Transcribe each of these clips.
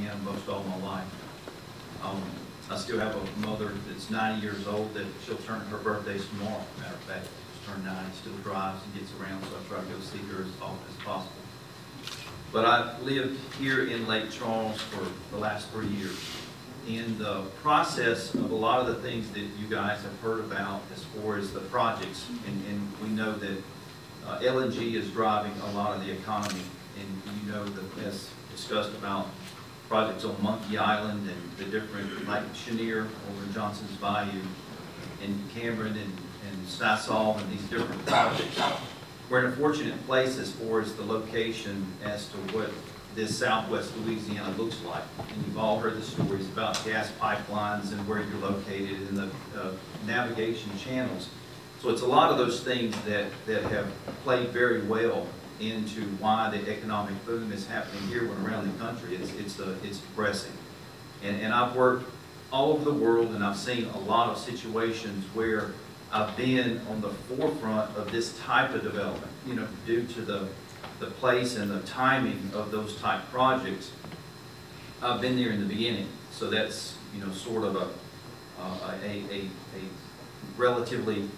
Louisiana most all my life. I still have a mother that's 90 years old that she'll turn her birthday's tomorrow. Matter of fact, she's turned 90, still drives and gets around, so I try to go see her as often as possible. But I've lived here in Lake Charles for the last 3 years. In the process of a lot of the things that you guys have heard about as far as the projects, and we know that LNG is driving a lot of the economy, and you know that as discussed about projects on Monkey Island and the different, like Cheniere over in Johnson's Bayou, and Cameron and Sasol and these different projects. We're in a fortunate place as far as the location as to what this Southwest Louisiana looks like. And you've all heard the stories about gas pipelines and where you're located and the navigation channels. So it's a lot of those things that have played very well into why the economic boom is happening here when around the country. It's progressing. And I've worked all over the world, and I've seen a lot of situations where I've been on the forefront of this type of development, you know, due to the place and the timing of those type projects. I've been there in the beginning, so that's, you know, sort of a relatively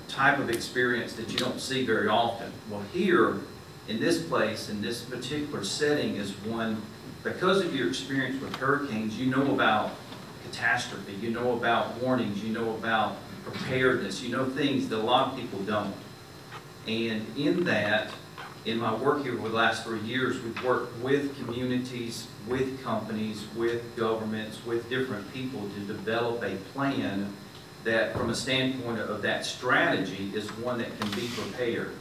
type of experience that you don't see very often. Well, here in this place, in this particular setting, is one, because of your experience with hurricanes, you know about catastrophe, you know about warnings, you know about preparedness, you know things that a lot of people don't. And in that, in my work here over the last 3 years, we've worked with communities, with companies, with governments, with different people to develop a plan that, from a standpoint of that strategy, is one that can be prepared.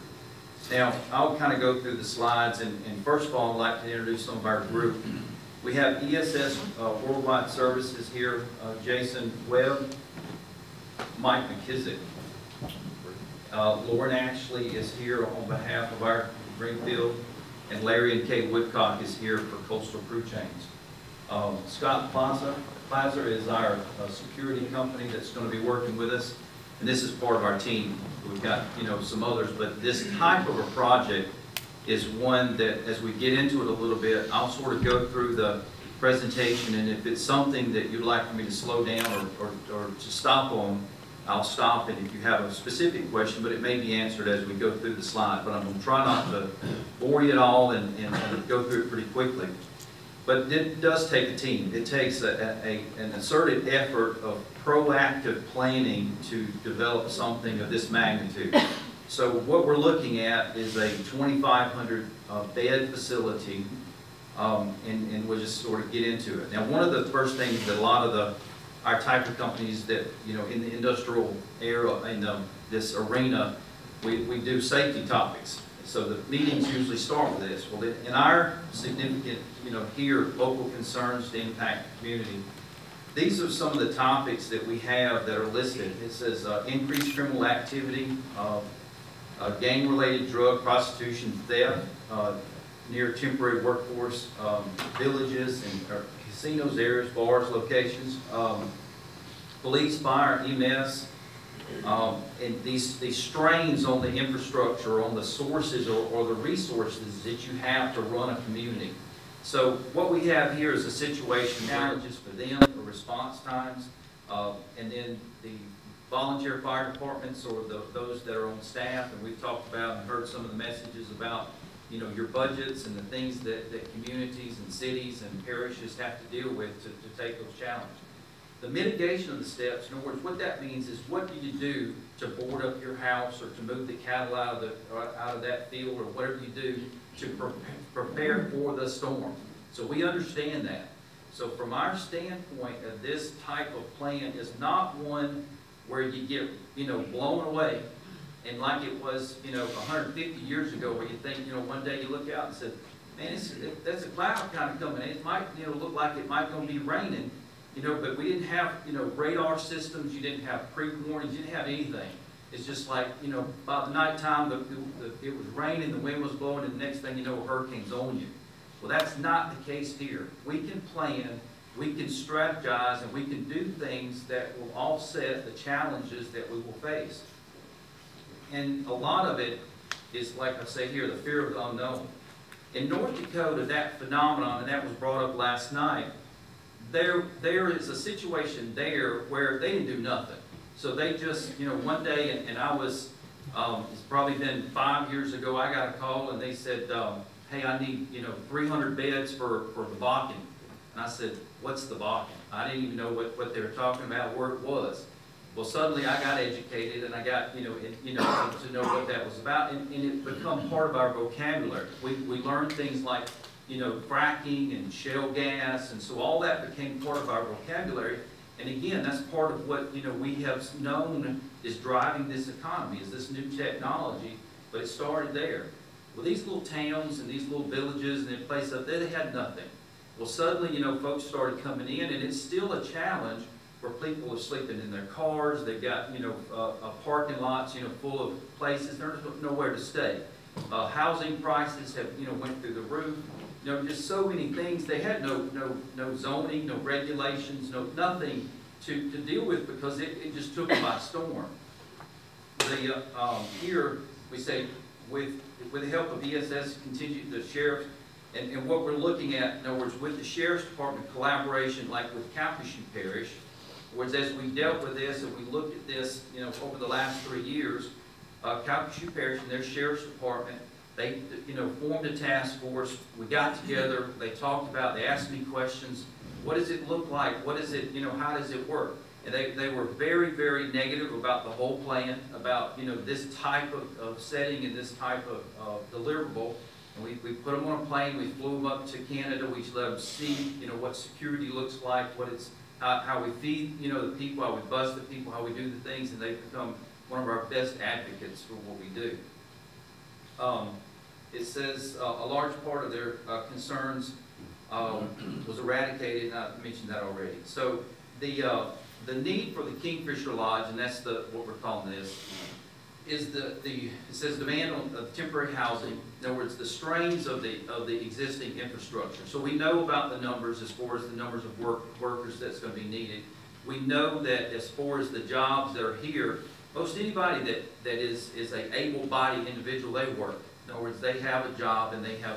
Now, I'll kind of go through the slides, and first of all, I'd like to introduce some of our group. We have ESS Worldwide Services here, Jason Webb, Mike McKissick. Lauren Ashley is here on behalf of our Greenfield, and Larry and Kay Woodcock is here for Coastal Crew Chains. Scott Plaza is our security company that's going to be working with us, and this is part of our team. We've got, you know, some others, but this type of a project is one that, as we get into it a little bit, I'll sort of go through the presentation, and if it's something that you'd like for me to slow down or to stop on, I'll stop it if you have a specific question, but it may be answered as we go through the slide. But I'm going to try not to bore you at all and go through it pretty quickly. But it does take a team. It takes an asserted effort of proactive planning to develop something of this magnitude. So what we're looking at is a 2,500 bed facility, and we'll just sort of get into it. Now, one of the first things that a lot of our type of companies that, you know, in the industrial era, in this arena, we do safety topics. So the meetings usually start with this. Well, in our significant, you know, here, local concerns to impact the community, these are some of the topics that we have that are listed. It says increased criminal activity, gang-related drug, prostitution, theft, near temporary workforce, villages and casinos, areas, bars, locations, police, fire, EMS, and these strains on the infrastructure, on the sources or the resources that you have to run a community. So what we have here is a situation, challenges for them, the response times, and then the volunteer fire departments or those that are on staff, and we've talked about and heard some of the messages about, you know, your budgets and the things that communities and cities and parishes have to deal with to take those challenges. The mitigation of the steps, in other words, what that means is what do you do to board up your house or to move the cattle out of that field or whatever you do to prepare for the storm. So we understand that. So from our standpoint, this type of plan is not one where you get, you know, blown away. And like it was, you know, 150 years ago, where you think, you know, one day you look out and say, man, that's a cloud kind of coming in. It might, you know, look like it might going to be raining, you know, but we didn't have, you know, radar systems. You didn't have pre-warnings. You didn't have anything. It's just like, you know, by the nighttime, it was raining, the wind was blowing, and the next thing you know, a hurricane's on you. Well, that's not the case here. We can plan, we can strategize, and we can do things that will offset the challenges that we will face. And a lot of it is, like I say here, the fear of the unknown. In North Dakota, that phenomenon, and that was brought up last night, there is a situation there where they didn't do nothing. So they just, one day, and I was, it's probably been 5 years ago, I got a call and they said, hey, I need, 300 beds for the Bakken. And I said, what's the Bakken? I didn't even know what they were talking about, where it was. Well, suddenly I got educated and I got, to know what that was about, and it become part of our vocabulary. We learned things like, fracking and shale gas, and so all that became part of our vocabulary. And again, that's part of what, we have known is driving this economy, is this new technology, but it started there. Well, these little towns and these little villages and places up there, they had nothing. Well, suddenly, folks started coming in, and it's still a challenge where people are sleeping in their cars. They've got, parking lots, full of places. There's nowhere to stay. Housing prices have, went through the roof. Just so many things. They had no zoning, no regulations, nothing to deal with, because it just took them by storm. Here we say, with the help of ESS, the sheriff, and what we're looking at, in other words, with the sheriff's department collaboration, like with Calcasieu Parish, whereas as we dealt with this and we looked at this, over the last 3 years, Calcasieu Parish and their sheriff's department, they, formed a task force. We got together. They talked about. They asked me questions. What does it look like? What is it? How does it work? And they were very, very negative about the whole plan, about this type of setting and this type of deliverable. And we put them on a plane. We flew them up to Canada. We let them see, what security looks like, what it's, how we feed, the people, how we bus the people, how we do the things, and they've become one of our best advocates for what we do. It says a large part of their concerns was eradicated, and I mentioned that already. So the need for the Kingfisher Lodge, and that's what we're calling this, is it says demand of temporary housing. In other words, the strains of the existing infrastructure. So we know about the numbers as far as the numbers of workers that's going to be needed. We know that as far as the jobs that are here, most anybody that is an able-bodied individual, they work. In other words, they have a job and they have,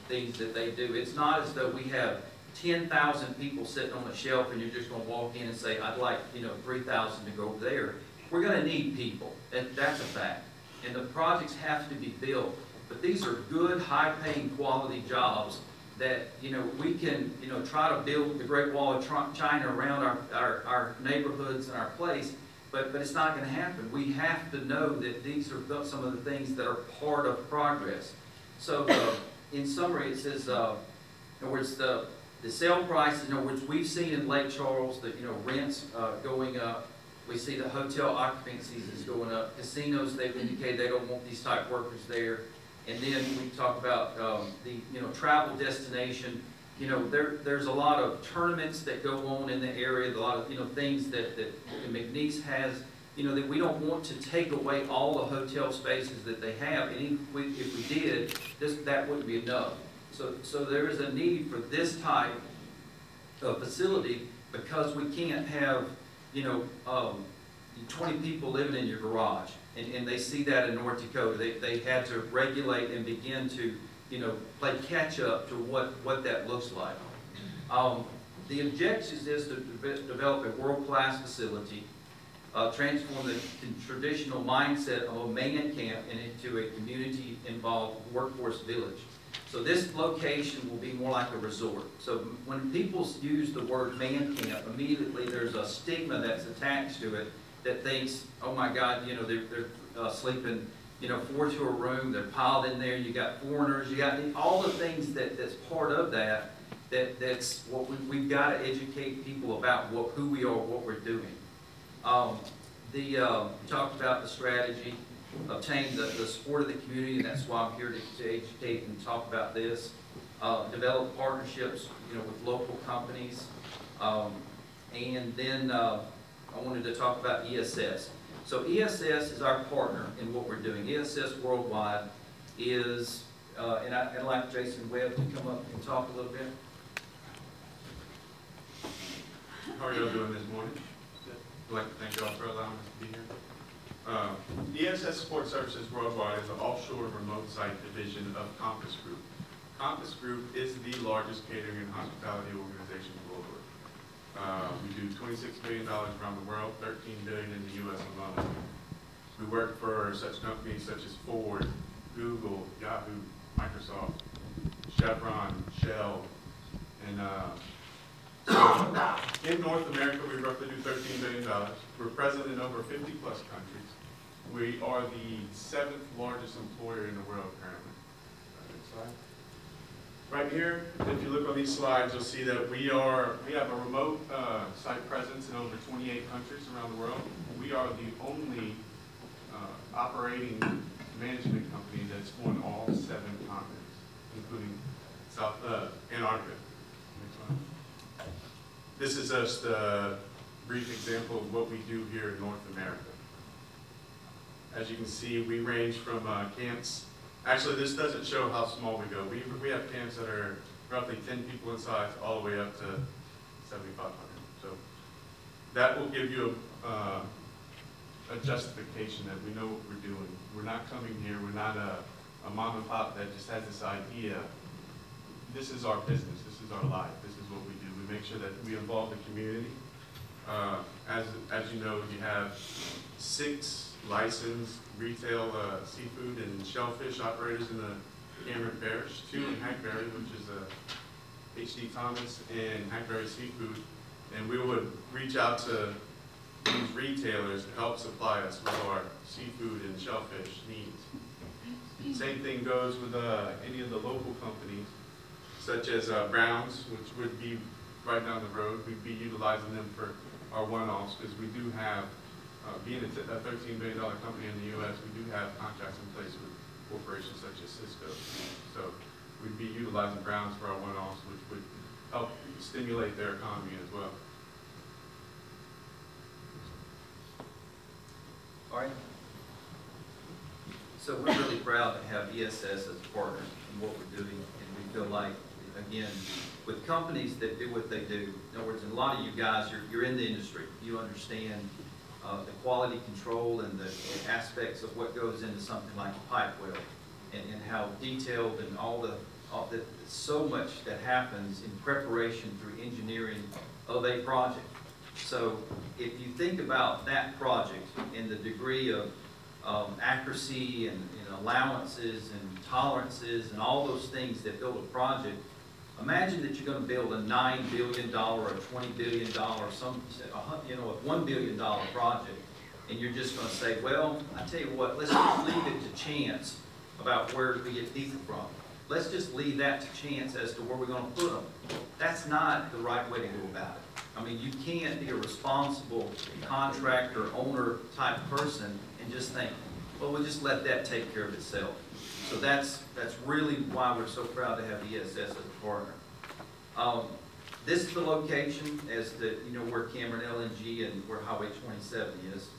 things that they do. It's not as though we have 10,000 people sitting on a shelf and you're just going to walk in and say, I'd like, 3,000 to go over there. We're going to need people. That's a fact. And the projects have to be built. But these are good, high-paying, quality jobs that, we can, try to build the Great Wall of China around our neighborhoods and our place. But it's not going to happen. We have to know that these are some of the things that are part of progress. So in summary, it says, in other words, the sale prices, in other words, we've seen in Lake Charles that, rents going up. We see the hotel occupancies is going up. Casinos, they've indicated they don't want these type workers there. And then we talk about the, travel destination. There's a lot of tournaments that go on in the area, a lot of, things that McNeese has, that we don't want to take away all the hotel spaces that they have. And if we did, that wouldn't be enough. So there is a need for this type of facility, because we can't have, 20 people living in your garage. And they see that in North Dakota. They had to regulate and begin to play catch up to what that looks like. The objective is to develop a world-class facility, transform the traditional mindset of a man camp into a community-involved workforce village. So this location will be more like a resort. So when people use the word man camp, immediately there's a stigma that's attached to it that thinks, oh my God, they're sleeping, 4 to a room, they're piled in there, you got foreigners, you got all the things that's part of that's what we've got to educate people about who we are, what we're doing. We talked about the strategy, obtain the support of the community, and that's why I'm here to educate and talk about this. Develop partnerships, with local companies, and then I wanted to talk about ESS. So ESS is our partner in what we're doing. ESS Worldwide is, and I'd like Jason Webb to come up and talk a little bit. How are y'all doing this morning? I'd like to thank y'all for allowing us to be here. ESS Support Services Worldwide is an offshore remote site division of Compass Group. Compass Group is the largest catering and hospitality organization globally. We do $26 billion around the world, $13 billion in the U.S. alone. We work for such companies such as Ford, Google, Yahoo, Microsoft, Chevron, Shell, and so in North America, we roughly do $13 billion. We're present in over 50 plus countries. We are the 7th largest employer in the world currently. Next slide. Right here, if you look on these slides, you'll see that we have a remote site presence in over 28 countries around the world. We are the only operating management company that's on all 7 continents, including Antarctica. This is just a brief example of what we do here in North America. As you can see, we range from camps. Actually, this doesn't show how small we go. We have camps that are roughly 10 people in size, all the way up to 7,500. So that will give you a justification that we know what we're doing. We're not coming here. We're not a mom and pop that just has this idea. This is our business. This is our life. This is what we do. We make sure that we involve the community. As you know, you have 6 licensed retail seafood and shellfish operators in the Cameron Parish, 2 in Hackberry, which is H.D. Thomas and Hackberry Seafood, and we would reach out to these retailers to help supply us with our seafood and shellfish needs. Same thing goes with any of the local companies, such as Brown's, which would be right down the road. We'd be utilizing them for our one-offs because we do have, being a $13 billion company in the U.S., we do have contracts in place with corporations such as Cisco. So we'd be utilizing Brown's for our one-offs, which would help stimulate their economy as well. All right. So we're really proud to have ESS as a partner in what we're doing, and we feel like, again, with companies that do what they do, in other words, a lot of you guys, you're in the industry. You understand the quality control and the aspects of what goes into something like a pipe well, and how detailed and so much that happens in preparation through engineering of a project. So if you think about that project and the degree of accuracy and allowances and tolerances and all those things that build a project, imagine that you're going to build a $9 billion or a $20 billion, a $1 billion project, and you're just going to say, well, I tell you what, let's just leave it to chance about where we get people from. Let's just leave that to chance as to where we're going to put them. That's not the right way to go about it. I mean, you can't be a responsible contractor, owner type person and just think, well, we'll just let that take care of itself. So that's really why we're so proud to have ESS as a partner. This is the location as where Cameron LNG and where Highway 27 is.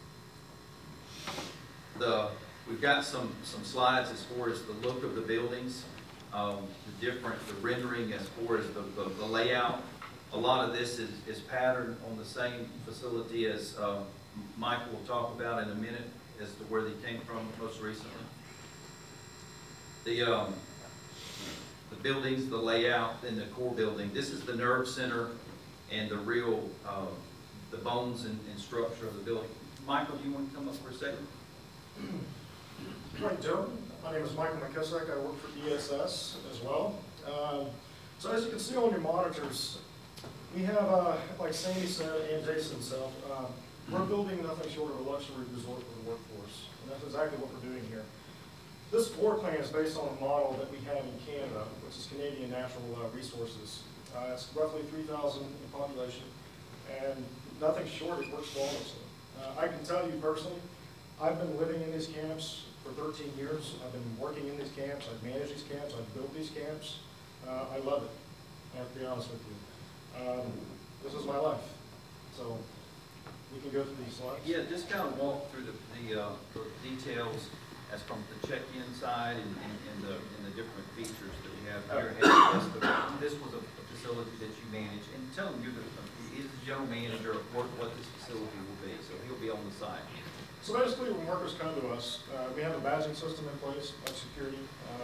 We've got some slides as far as the look of the buildings, the rendering as far as the layout. A lot of this is patterned on the same facility as Michael will talk about in a minute as to where they came from most recently. The buildings, the layout, and the core building. This is the nerve center and the real, the bones and structure of the building. Michael, do you want to come up for a second? Good morning, Joe. My name is Michael McKissick. I work for ESS as well. So as you can see on your monitors, we have, like Sandy said and Jason said, we're building nothing short of a luxury resort for the workforce. And that's exactly what we're doing here. This floor plan is based on a model that we have in Canada, which is Canadian Natural Resources. It's roughly 3,000 in population, and nothing short, it works flawlessly. I can tell you personally, I've been living in these camps for 13 years. I've been working in these camps. I've managed these camps. I've built these camps. I love it, I have to be honest with you. This is my life. So we can go through these slides. Yeah, just kind of walk through the details as from the check-in side and the different features that we have here. This was a facility that you manage, and tell him he's the general manager of what this facility will be, so he'll be on the site. So basically, when workers come to us, we have a badging system in place of security.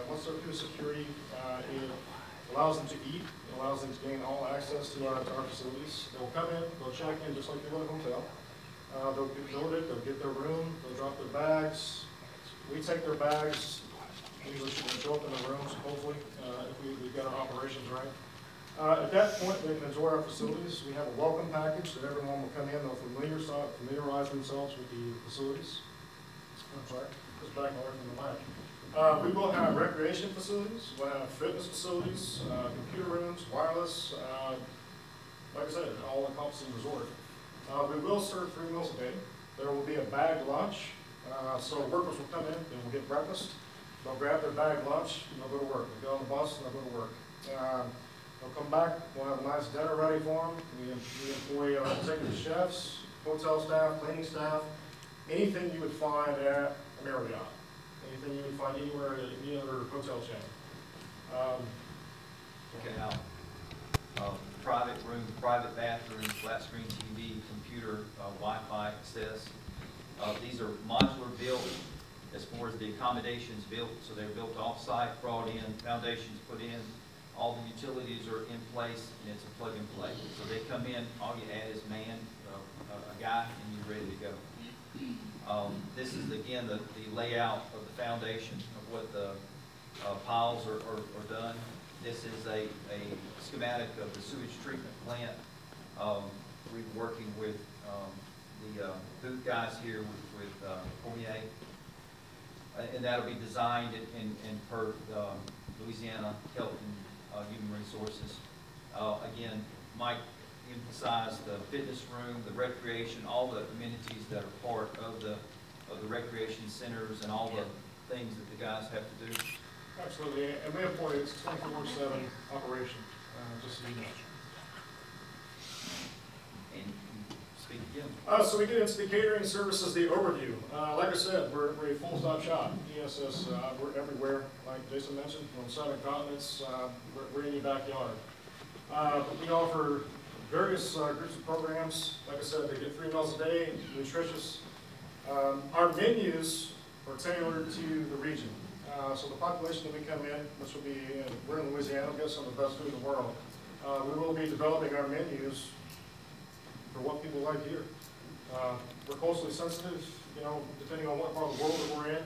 Once they're through security, it allows them to eat, it allows them to gain all access to our facilities. They'll come in, they'll check in just like they would at a hotel. They'll get loaded, they'll get their room, they'll drop their bags. We take their bags, usually should show up in the rooms, hopefully, if we've got our operations right. At that point, they can enjoy our facilities. We have a welcome package that everyone will come in, they'll familiarize themselves with the facilities. I'm sorry, just back away from the mic. We will have recreation facilities, we'll have fitness facilities, computer rooms, wireless, like I said, an all-encompassing resort. We will serve 3 meals a day. There will be a bagged lunch, so workers will come in and will get breakfast. They'll grab their bagged lunch and they'll go to work. They'll get on the bus and they'll go to work. They'll come back, we'll have a nice dinner ready for them. We employ executive chefs, hotel staff, cleaning staff, anything you would find at a Marriott, anything you would find anywhere at any other hotel chain. Okay, now, private room, private bathroom, flat screen TV, computer, Wi-Fi access. These are modular built as far as the accommodations built, so they're built off-site, brought in, foundations put in, all the utilities are in place, and it's a plug and play. So they come in, all you add is a guy, and you're ready to go. This is, again, the layout of the foundation of what the piles are done. This is a schematic of the sewage treatment plant. We're working with the booth guys here with Fournier, and that'll be designed in per Louisiana Health and Human Resources. Again, Mike emphasized the fitness room, the recreation, all the amenities that are part of the recreation centers and all the things that the guys have to do. Absolutely, and we employ it's 24/7 operation, just so you know. And speak again. So we get into the catering services, the overview. Like I said, we're a full-stop shop. ESS, we're everywhere. Like Jason mentioned, on 7 continents, we're in your backyard. We offer various groups of programs. Like I said, they get 3 meals a day, nutritious. Our menus are tailored to the region. So the population that we come in, which will be, we're in Louisiana, we got some of the best food in the world. We will be developing our menus for what people like here. We're culturally sensitive, depending on what part of the world that we're in.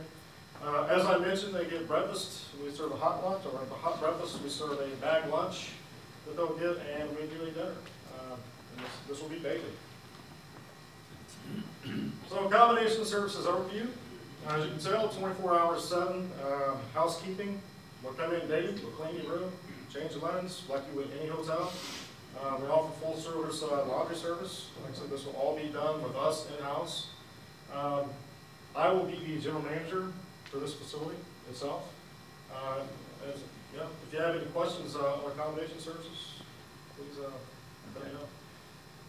As I mentioned, they get breakfast. We serve a hot lunch, or the hot breakfast. We serve a bag lunch that they'll get, and we do a dinner. And this will be daily. So accommodation services overview. As you can tell, 24 hours 7. Housekeeping. We'll come in daily. We'll clean your room, change the linens like you would any hotel. We offer full service laundry service. Like I said, this will all be done with us in-house. I will be the general manager for this facility itself. If you have any questions on accommodation services, please let me know.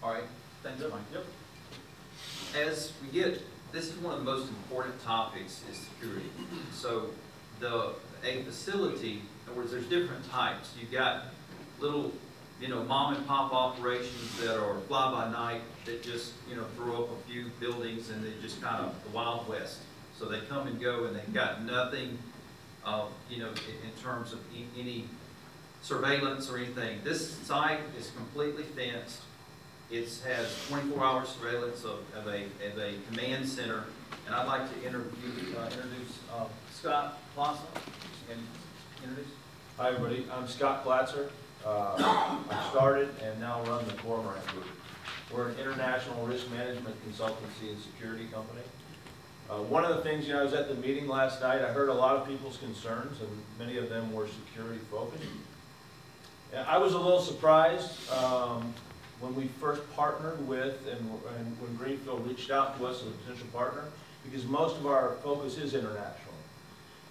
All right, thanks, Mike. Yep. As we get, this is one of the most important topics is security. So a facility, in other words, there's different types. You've got little, mom and pop operations that are fly by night that just, throw up a few buildings and they just kind of the Wild West. So they come and go and they've got nothing, in terms of any surveillance or anything. This site is completely fenced. It has 24-hour surveillance of a command center. And I'd like to introduce Scott Plaza. And introduce. Hi, everybody. I'm Scott Platzer. I started and now run the Cormorant Group. We're an international risk management consultancy and security company. One of the things, I was at the meeting last night, I heard a lot of people's concerns, and many of them were security focused. And I was a little surprised when we first partnered with, and when Greenfield reached out to us as a potential partner, because most of our focus is international.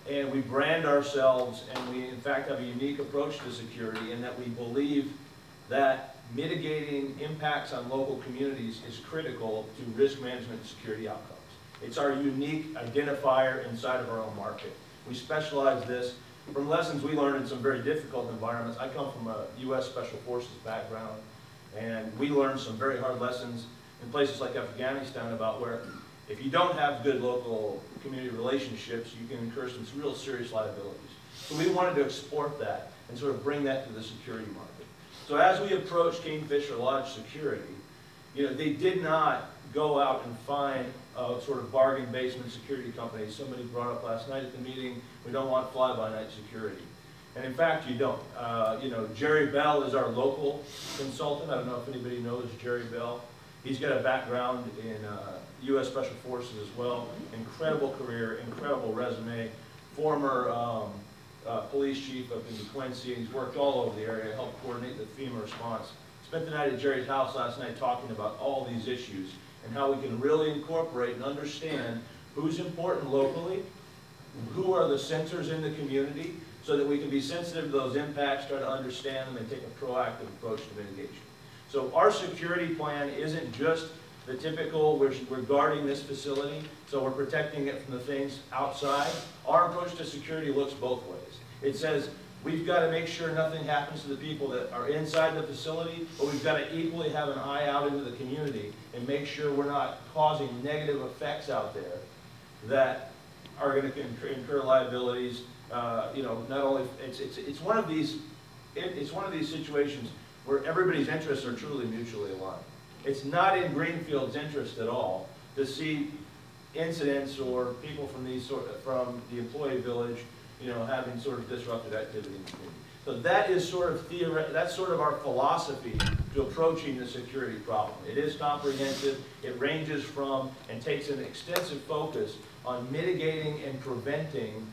And we brand ourselves, and we in fact have a unique approach to security in that we believe that mitigating impacts on local communities is critical to risk management and security outcomes. It's our unique identifier inside of our own market. We specialize this from lessons we learned in some very difficult environments. I come from a U.S. Special Forces background, and we learned some very hard lessons in places like Afghanistan about where If you don't have good local community relationships, you can incur some real serious liabilities. So we wanted to export that and sort of bring that to the security market. So as we approached Kingfisher Lodge Security, they did not go out and find a sort of bargain basement security company. Somebody brought up last night at the meeting, we don't want fly-by-night security. And in fact, you don't. Jerry Bell is our local consultant. I don't know if anybody knows Jerry Bell. He's got a background in U.S. Special Forces as well. Incredible career, incredible resume. Former police chief up in DeQuincy. He's worked all over the area, helped coordinate the FEMA response. Spent the night at Jerry's house last night talking about all these issues and how we can really incorporate and understand who's important locally, who are the centers in the community, so that we can be sensitive to those impacts, try to understand them, and take a proactive approach to mitigation. So our security plan isn't just the typical, we're guarding this facility, so we're protecting it from the things outside. Our approach to security looks both ways. It says, we've got to make sure nothing happens to the people that are inside the facility, but we've got to equally have an eye out into the community and make sure we're not causing negative effects out there that are going to incur liabilities. Not only it's one of these situations where everybody's interests are truly mutually aligned. It's not in Greenfield's interest at all to see incidents or people from from the employee village, having sort of disrupted activity in the community. So that is that's sort of our philosophy to approaching the security problem. It is comprehensive. It ranges from and takes an extensive focus on mitigating and preventing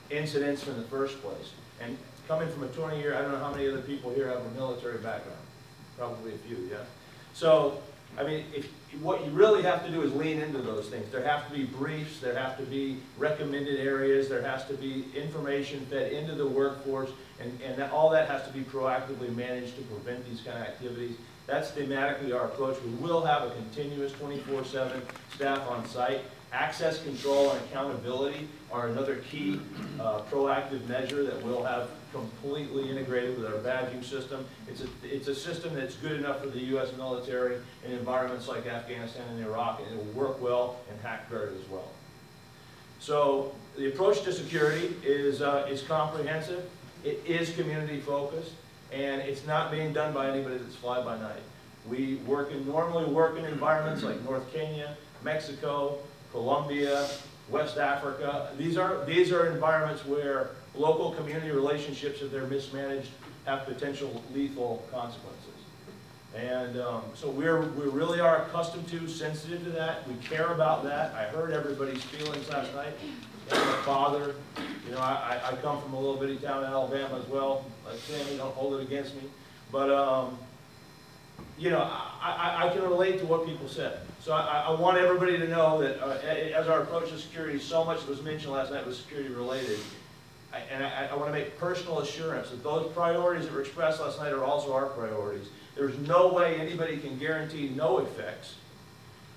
incidents in the first place. And coming from a 20-year, I don't know how many other people here have a military background. Probably a few, yeah. So, I mean, what you really have to do is lean into those things. There have to be briefs, there have to be recommended areas, there has to be information fed into the workforce, and all that has to be proactively managed to prevent these kind of activities. That's thematically our approach. We will have a continuous 24/7 staff on site. Access control and accountability are another key proactive measure that we'll have completely integrated with our badging system. It's a system that's good enough for the U.S. military in environments like Afghanistan and Iraq, and it will work well in Hackberry as well. So the approach to security is comprehensive. It is community focused, and it's not being done by anybody that's fly-by-night. We normally work in environments like North Kenya, Mexico, Colombia, West Africa. These are environments where local community relationships, if they're mismanaged, have potential lethal consequences. And so we really are accustomed to, sensitive to that. We care about that. I heard everybody's feelings last night. I'm a father. I come from a little bitty town in Alabama as well. Like Sammy, don't hold it against me. But I can relate to what people said. So I want everybody to know that as our approach to security, so much that was mentioned last night was security related. I want to make personal assurance that those priorities that were expressed last night are also our priorities. There's no way anybody can guarantee no effects,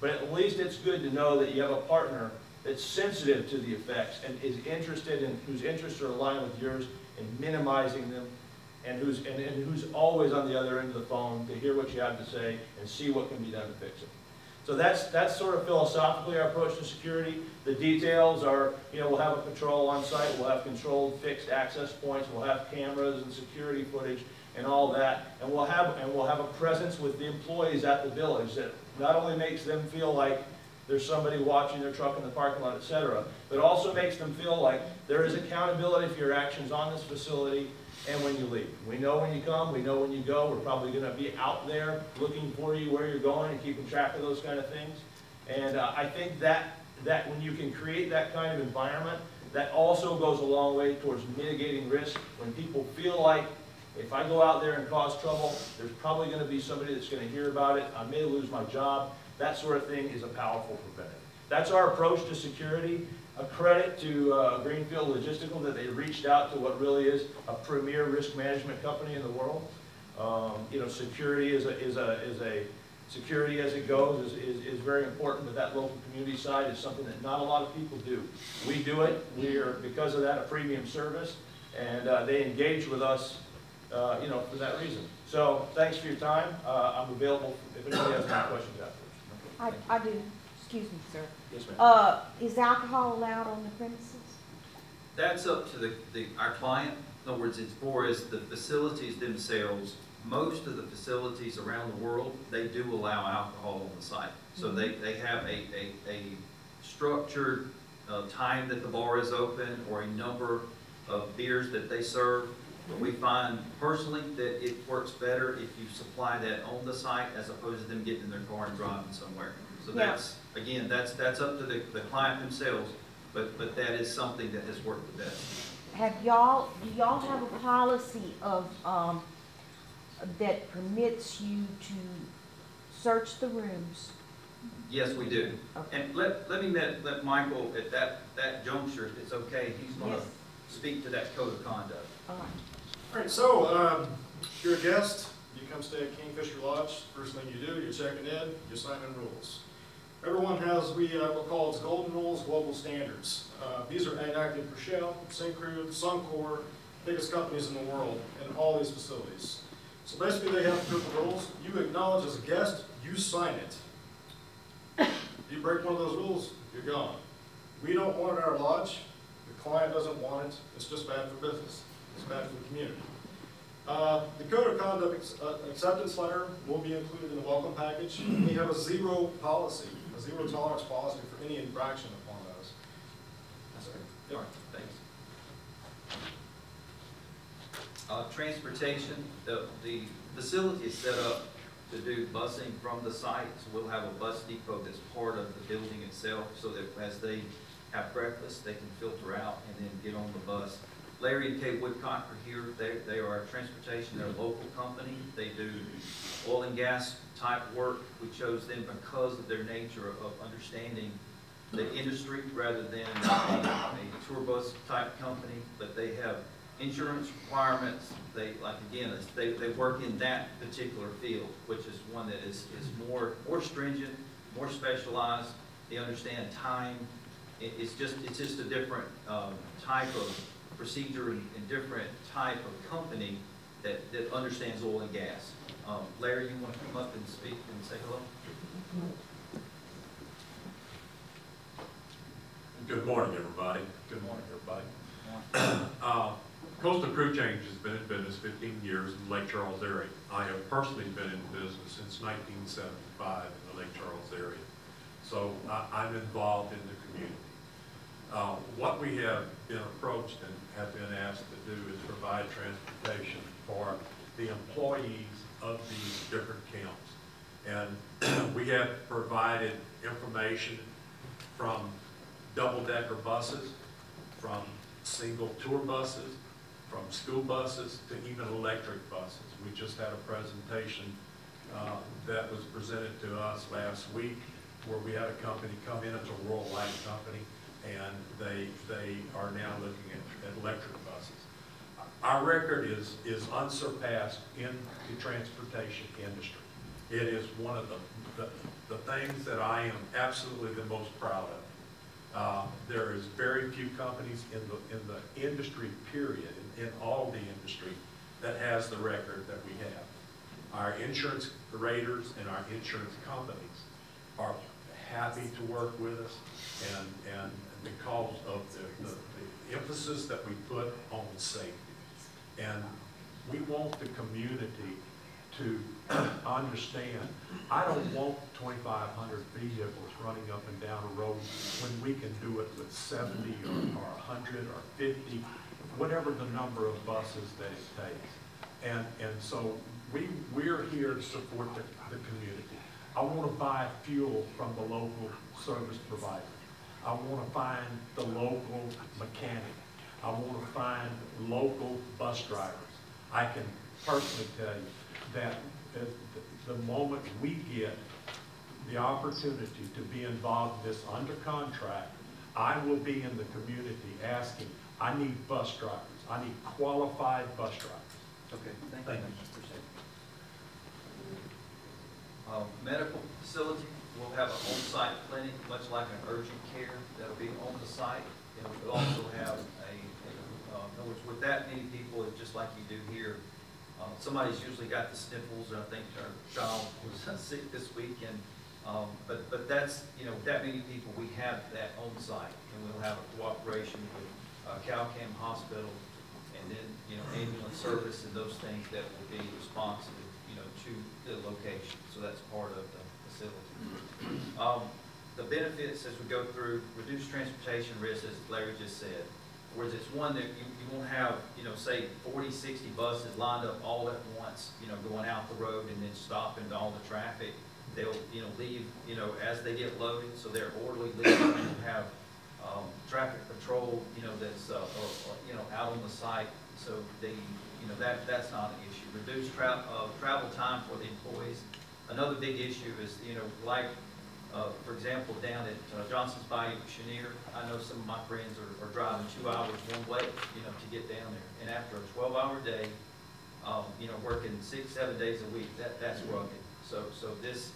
but at least it's good to know that you have a partner that's sensitive to the effects and is interested in, whose interests are aligned with yours in minimizing them, and who's always on the other end of the phone to hear what you have to say and see what can be done to fix it. So that's sort of philosophically our approach to security. The details are, we'll have a patrol on site, we'll have controlled fixed access points, we'll have cameras and security footage and all that, and we'll have a presence with the employees at the village that not only makes them feel like there's somebody watching their truck in the parking lot, etc., but also makes them feel like there is accountability for your actions on this facility and when you leave. We know when you come, we know when you go. We're probably going to be out there looking for you where you're going and keeping track of those kind of things. And I think that when you can create that kind of environment, that also goes a long way towards mitigating risk. When people feel like, if I go out there and cause trouble, there's probably going to be somebody that's going to hear about it. I may lose my job. That sort of thing is a powerful preventative. That's our approach to security. A credit to Greenfield Logistical that they reached out to what really is a premier risk management company in the world. Security security as it goes is very important, but that local community side is something that not a lot of people do. We do it. We are, because of that, a premium service, and they engage with us, for that reason. So thanks for your time. I'm available if anybody has any questions afterwards. I do. excuse me, sir. Yes, ma'am. Is alcohol allowed on the premises? That's up to our client. In other words, it's for as the facilities themselves, most of the facilities around the world, they do allow alcohol on the site. So they have a structured time that the bar is open or a number of beers that they serve. But we find personally that it works better if you supply that on the site as opposed to them getting in their car and driving somewhere. So Yeah. that's, again, that's up to the client themselves, but that is something that has worked the best. Do y'all have a policy of, that permits you to search the rooms? Yes, we do. Okay. And let me let Michael at that juncture, if it's okay, he's gonna Yes. speak to that code of conduct. All right. All right, so if you're a guest, you come stay at Kingfisher Lodge, first thing you do, you're checking in, you sign in rules. Everyone has, we'll call it golden rules, global standards. These are enacted for Shell, Syncrude, Suncor, biggest companies in the world, in all these facilities. So basically they have to put the rules, you acknowledge as a guest, you sign it. If you break one of those rules, you're gone. We don't want it at our lodge, the client doesn't want it, it's just bad for business, it's bad for the community. The code of conduct acceptance letter will be included in the welcome package. We have a zero policy, a zero tolerance policy for any infraction upon those. That's right. All right, thanks. Transportation, the facility is set up to do busing from the site, so we'll have a bus depot that's part of the building itself, so that as they have breakfast, they can filter out and then get on the bus. Larry and Kate Woodcock are here. They are a transportation, they're a local company. They do oil and gas type work. We chose them because of their nature of understanding the industry rather than a tour bus type company, but they have insurance requirements. They, like again, they work in that particular field, which is one that is more stringent, more specialized. They understand time. It's just a different type of procedure and different type of company that understands oil and gas. Larry, you want to come up and speak and say hello? Good morning, everybody. Good morning, everybody. Coastal Crew Change has been in business 15 years in the Lake Charles area. I have personally been in business since 1975 in the Lake Charles area. So I'm involved in the community. What we have been approached and have been asked to do is provide transportation for the employees of these different camps. And we have provided information from double-decker buses, from single tour buses, from school buses to even electric buses. We just had a presentation that was presented to us last week where we had a company come in, it's a Rural Light company, and they are now looking at electric buses. Our record is unsurpassed in the transportation industry. It is one of the things that I am absolutely the most proud of. There is very few companies in the industry, period, in all the industry, that has the record that we have. Our insurance raters and our insurance companies are happy to work with us, and because of the emphasis that we put on safety. And we want the community to understand, I don't want 2,500 vehicles running up and down a road when we can do it with 70 or 100 or 50, whatever the number of buses that it takes. And so we're here to support the community. I want to buy fuel from the local service provider. I want to find the local mechanic. I want to find local bus drivers. I can personally tell you that the moment we get the opportunity to be involved in this under contract, I will be in the community asking, I need bus drivers. I need qualified bus drivers. Okay, thank you. Medical facility, we'll have an on-site clinic, much like an urgent care, that'll be on the site. And we'll also have in other words, with that many people, it's just like you do here. Somebody's usually got the sniffles, and I think our child was sick this week, and But that's, you know, that many people, we have that on site, and we'll have a cooperation with Calcam Hospital, and then, you know, ambulance service and those things that will be responsive, you know, to the location. So that's part of the facility. The benefits as we go through, reduced transportation risk, as Larry just said. Whereas it's one that you won't have, you know, say 40, 60 buses lined up all at once, you know, going out the road and then stop into all the traffic. They'll, you know, leave, you know, as they get loaded, so they're orderly leaving, and have traffic patrol, you know, that's, or, you know, out on the site. So they, you know, that's not an issue. Reduced travel time for the employees. Another big issue is, you know, like, for example, down at Johnson's Bayou, Chenier, I know some of my friends are driving 2 hours one way, you know, to get down there. And after a 12-hour day, you know, working 6, 7 days a week, that's rugged. So this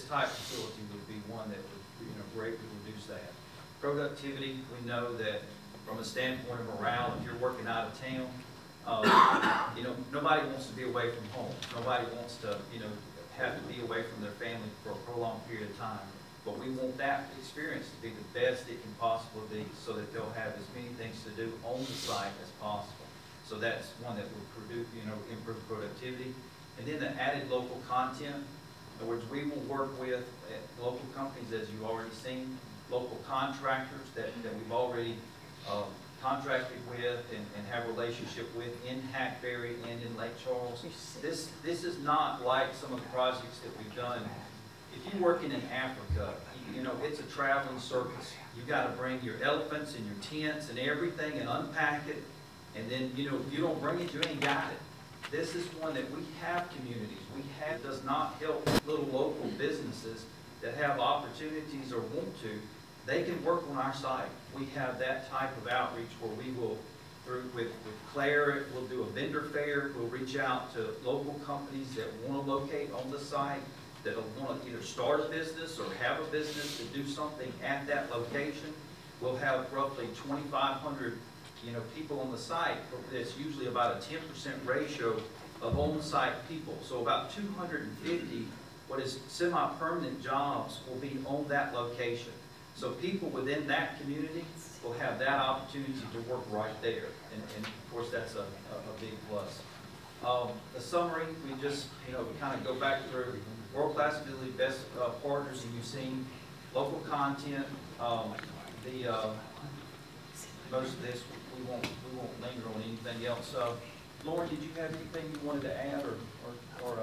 type facility would be one that would, you know, greatly reduce that. Productivity, we know that from a standpoint of morale, if you're working out of town, you know, nobody wants to be away from home. Nobody wants to, you know, have to be away from their family for a prolonged period of time. But we want that experience to be the best it can possibly be, so that they'll have as many things to do on the site as possible. So that's one that will produce, you know, improve productivity. And then the added local content. In other words, we will work with local companies, as you've already seen, local contractors that we've already contracted with and have a relationship with in Hackberry and in Lake Charles. This is not like some of the projects that we've done. If you're working in Africa, you know, it's a traveling circus. You've got to bring your elephants and your tents and everything and unpack it. And then, you know, if you don't bring it, you ain't got it. This is one that we have communities. It does not help little local businesses that have opportunities or want to. They can work on our site. We have that type of outreach where we will, with Claire, we'll do a vendor fair. We'll reach out to local companies that want to locate on the site, that want to either start a business or have a business to do something at that location. We'll have roughly 2,500, you know, people on the site. It's usually about a 10% ratio of on-site people. So about 250, what is semi-permanent jobs, will be on that location. So people within that community will have that opportunity to work right there. And of course, that's a big plus. The summary, we just, you know, kind of go back through world-class facility, best partners, and you've seen local content. Most of this, we won't linger on anything else. Lauren, did you have anything you wanted to add or